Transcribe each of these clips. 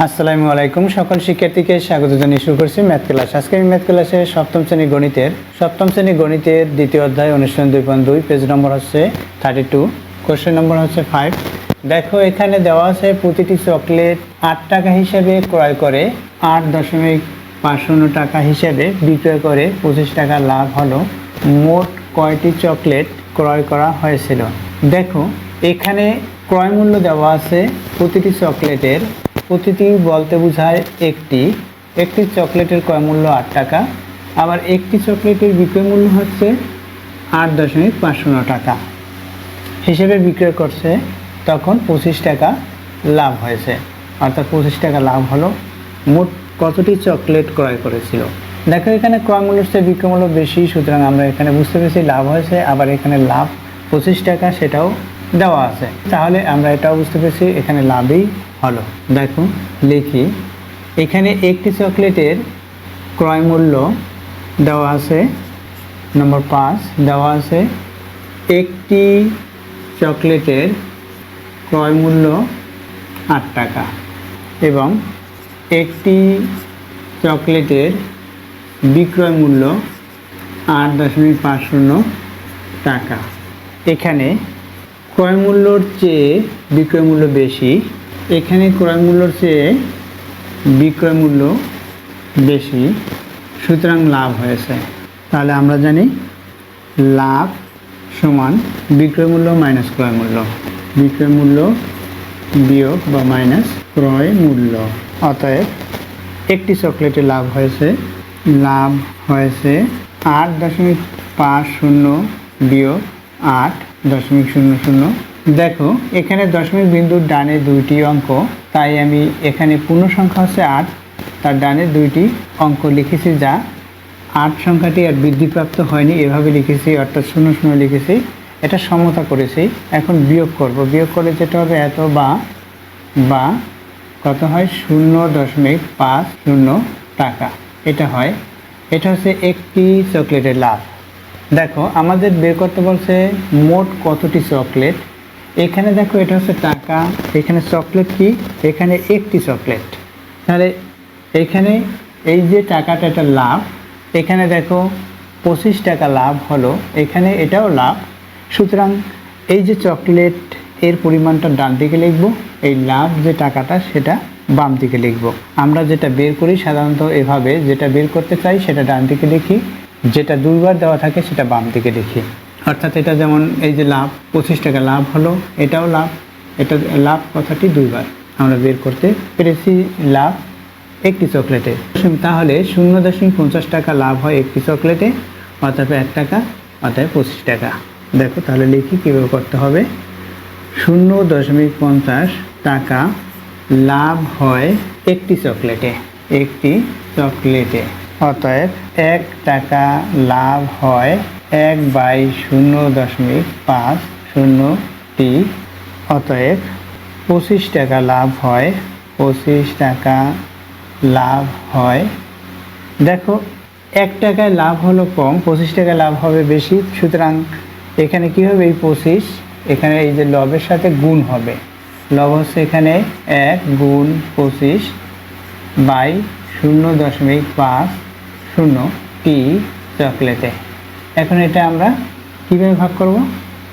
আসসালামু আলাইকুম সকল শিক্ষার্থীকে স্বাগত জানিয়ে শুরু করছি ম্যাথ ক্লাস। আজকে আমি ম্যাথ ক্লাসে সপ্তম শ্রেণী গণিতের দ্বিতীয় অধ্যায় অনুশীলন 2.2 পেজ নম্বর হচ্ছে 32, কোশ্চেন নম্বর হচ্ছে 5। দেখো এখানে দেওয়া আছে প্রতিটি চকলেট 8 টাকা হিসেবে ক্রয় করে 8.50 টাকা হিসেবে বিক্রয় করে 25 টাকা লাভ হলো। মোট কয়টি চকলেট ক্রয় করা হয়েছিল? দেখো এখানে ক্রয় মূল্য দেওয়া আছে প্রতিটি চকলেটের, প্রতিটি বলতে বোঝায় একটি চকলেটের ক্রয় মূল্য 8 টাকা, আবার একটি চকলেটের বিক্রয় মূল্য হচ্ছে 8.50 টাকা হিসেবে বিক্রয় করছে, তখন 25 টাকা লাভ হয়েছে। অর্থাৎ 25 টাকা লাভ হলো। মোট কতটি চকলেট ক্রয় করেছিল? দেখো এখানে ক্রয় মূল্যের চেয়ে বিক্রয় মূল্য বেশি, সুতরাং আমরা এখানে বুঝতে পেরেছি লাভ হয়েছে। আবার এখানে লাভ 25 টাকা সেটাও দেওয়া আছে, তাহলে আমরা এটাও বুঝতে পেরেছি এখানে লাভই হলো। দেখো লিখি, এখানে একটি চকলেটের ক্রয় মূল্য দেওয়া আছে, নম্বর 5 দেওয়া আছে একটি চকলেটের ক্রয় মূল্য 8 টাকা এবং একটি চকলেটের বিক্রয় মূল্য 8.50 টাকা। এখানে ক্রয় মূল্যর চেয়ে বিক্রয় মূল্য বেশি, এখানে ক্রয় মূল্যর চেয়ে বিক্রয় মূল্য বেশি, সুতরাং লাভ হয়েছে। তাহলে আমরা জানি লাভ সমান বিক্রয় মূল্য মাইনাস ক্রয় মূল্য, বিক্রয় মূল্য বিয়োগ বা মাইনাস ক্রয় মূল্য। অতএব একটি চকলেটে লাভ হয়েছে 8.50 বিয়োগ 8.00। দেখো এখানে দশমিক বিন্দুর ডানে দুইটি অঙ্ক, তাই আমি এখানে পূর্ণ সংখ্যা হচ্ছে 8, তার ডানে দুইটি অঙ্ক লিখেছি, যা 8 সংখ্যাটি আর বৃদ্ধিপ্রাপ্ত হয়নি এভাবে লিখেছি, অর্থাৎ 00 লিখেছি। এটা সমতা করেছি। এখন বিয়োগ করব, বিয়োগ করে যেটা হবে এত বা কত হয় 0.50 টাকা, এটা হয়। এটা হচ্ছে একটি চকলেটের লাভ। দেখো আমাদের বের করতে বলছে মোট কতটি চকলেট। এখানে দেখো এটা হচ্ছে টাকা, এখানে চকলেট কি, এখানে একটি চকলেট, তাহলে এখানে এই যে টাকাটা এটা লাভ, এখানে দেখো 25 টাকা লাভ হলো, এখানে এটাও লাভ। সুতরাং এই যে চকলেট এর পরিমাণটা ডান দিকে লিখব, এই লাভ যে টাকাটা সেটা বাম দিকে লিখব। আমরা যেটা বের করি সাধারণত এভাবে, যেটা বের করতে চাই সেটা ডান দিকে লিখি, যেটা দুইবার দেওয়া থাকে সেটা বাম দিকে লিখি। অর্থাৎ এটা যেমন এই যে লাভ 25 টাকা লাভ হলো, এটাও লাভ, এটা লাভ কথাটি দুইবার আমরা বের করতে পেরেছি লাভ একটি চকলেটে। তাহলে 0.50 টাকা লাভ হয় একটি চকলেটে, অর্থাৎ 1 টাকা, অর্থাৎ 25 টাকা। দেখো তাহলে লিখি কীভাবে করতে হবে। 0.50 টাকা লাভ হয় একটি চকলেটে, অতএব 1 টাকা লাভ হয় 1/0.50টি, অতএব 25 টাকা লাভ হয়, 25 টাকা লাভ হয়। দেখো 1 টাকায় লাভ হলো কম, 25 টাকায় লাভ হবে বেশি, সুতরাং এখানে কি হবে, এই 25 এখানে এই যে লবের সাথে গুণ হবে, লব হচ্ছে এখানে 1 গুণ 25 বাই 0.50টি চকলেটে। এখন এটা আমরা কীভাবে ভাগ করব?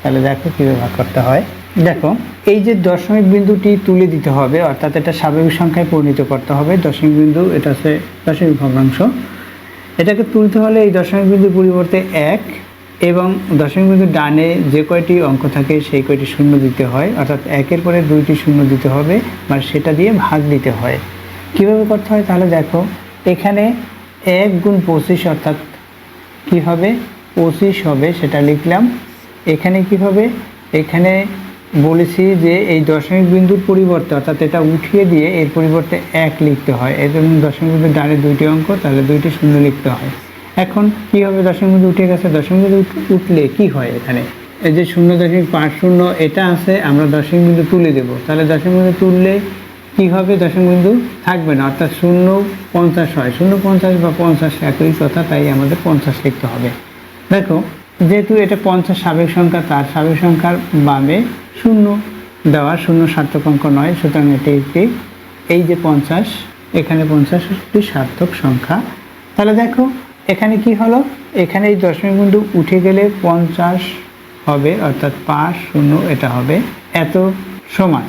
তাহলে দেখো কীভাবে ভাগ করতে হয়। দেখো এই যে দশমিক বিন্দুটি তুলে দিতে হবে, অর্থাৎ এটা স্বাভাবিক সংখ্যায় পরিণত করতে হবে। দশমিক বিন্দু এটা হচ্ছে দশমিক ভগ্নাংশ, এটাকে তুলতে হলে এই দশমিক বিন্দুর পরিবর্তে 1 এবং দশমিক বিন্দুর ডানে যে কয়টি অঙ্ক থাকে সেই কয়টি শূন্য দিতে হয়, অর্থাৎ 1-এর পরে 2টি শূন্য দিতে হবে, মানে সেটা দিয়ে ভাগ দিতে হয়। কীভাবে করতে হয়? তাহলে দেখো এখানে 1 গুণ 25, অর্থাৎ কি হবে 25 হবে, সেটা লিখলাম। এখানে কি হবে, এখানে বলেছি যে এই দশমিক বিন্দুর পরিবর্তে, অর্থাৎ এটা উঠিয়ে দিয়ে এর পরিবর্তে 1 লিখতে হয়। এর জন্য দশমিক বিন্দুর ডানে 2টি অঙ্ক, তাহলে 2টি শূন্য লিখতে হয়। এখন কি হবে, দশমিক বিন্দু উঠে গেছে, দশমিক বিন্দু উঠলে কি হয়, এখানে এই যে 0.50 এটা আছে, আমরা দশমিক বিন্দু তুলে দেব, তাহলে দশমিক বিন্দু তুললে কি হবে, দশমিক বিন্দু থাকবে না, অর্থাৎ 0.50 হয়। 0.50 বা 50 একই কথা, তাই আমাদের 50 লিখতে হবে। দেখো যেহেতু এটা 50 স্বাভাবিক সংখ্যা, তার স্বাভাবিক সংখ্যার বামে 0 দেওয়া, 0 সার্থক অঙ্ক নয়, সুতরাং এটি একটি এই যে 50, এখানে 50 একটি সার্থক সংখ্যা। তাহলে দেখো এখানে কি হলো, এখানে এই দশমিক বিন্দু উঠে গেলে 50 হবে, অর্থাৎ 5 0 এটা হবে এত সমান।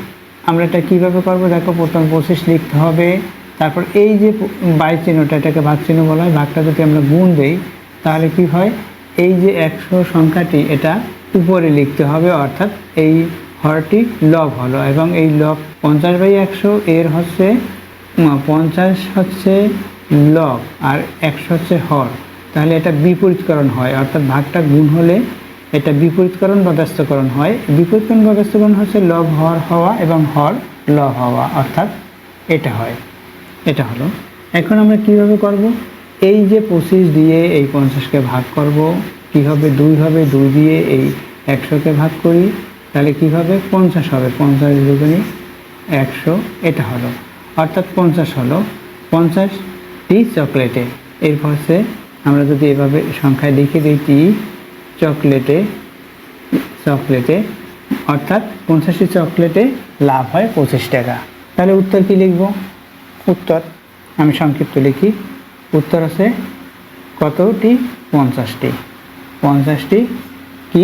আমরা এটা কিভাবে করব, দেখো প্রথম 25 লিখতে হবে, তারপর এই যে বাই চিহ্নটা, এটাকে ভাগ চিহ্ন বলা হয়, ভাগটা যদি আমরা গুণ দেই তাহলে কি হয়, এই যে 100 সংখ্যাটি এটা উপরে লিখতে হবে, অর্থাৎ এই হরটি লব হলো, এবং এই লব 50/100 এর হচ্ছে 50 হচ্ছে লব আর 100 হচ্ছে হর। তাহলে এটা বিপরীতকরণ হয়, অর্থাৎ ভাগটা গুণ হলে এটা বিপরীতকরণ বা ব্যস্তকরণ হয়। বিপরীতকরণ বা ব্যস্তকরণ হচ্ছে লব হর হওয়া এবং হর লব হওয়া, অর্থাৎ এটা হয়। এটা হলো। এখন আমরা কিভাবে করব, এই যে 25 দিয়ে এই 50কে ভাগ করব, কি হবে 2 হবে, 2 দিয়ে এই 100কে ভাগ করি, তাহলে কি হবে 50 হবে, 50 দুগুণে 100 এটা হলো, অর্থাৎ 50 হলো 50টি চকলেটে। এরপর হচ্ছে আমরা যদি এভাবে সংখ্যায় লিখে দিই টি চকলেটে, অর্থাৎ 50টি চকলেটে লাভ হয় 25 টাকা। তাহলে উত্তর কি লিখব, উত্তর আমি সংক্ষিপ্ত লিখি, উত্তর আছে কতটি, 50টি কি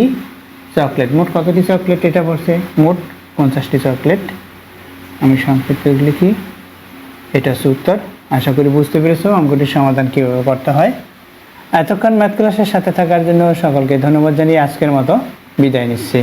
চকলেট, মোট কতটি চকলেট এটা বলছে, মোট 50টি চকলেট। আমি সংক্ষিপ্ত লিখি, এটা হচ্ছে উত্তর। আশা করি বুঝতে পেরেছো অঙ্কটির সমাধান কীভাবে করতে হয়। এতক্ষণ ম্যাথ ক্লাসের সাথে থাকার জন্য সকলকে ধন্যবাদ জানিয়ে আজকের মতো বিদায় নিচ্ছি।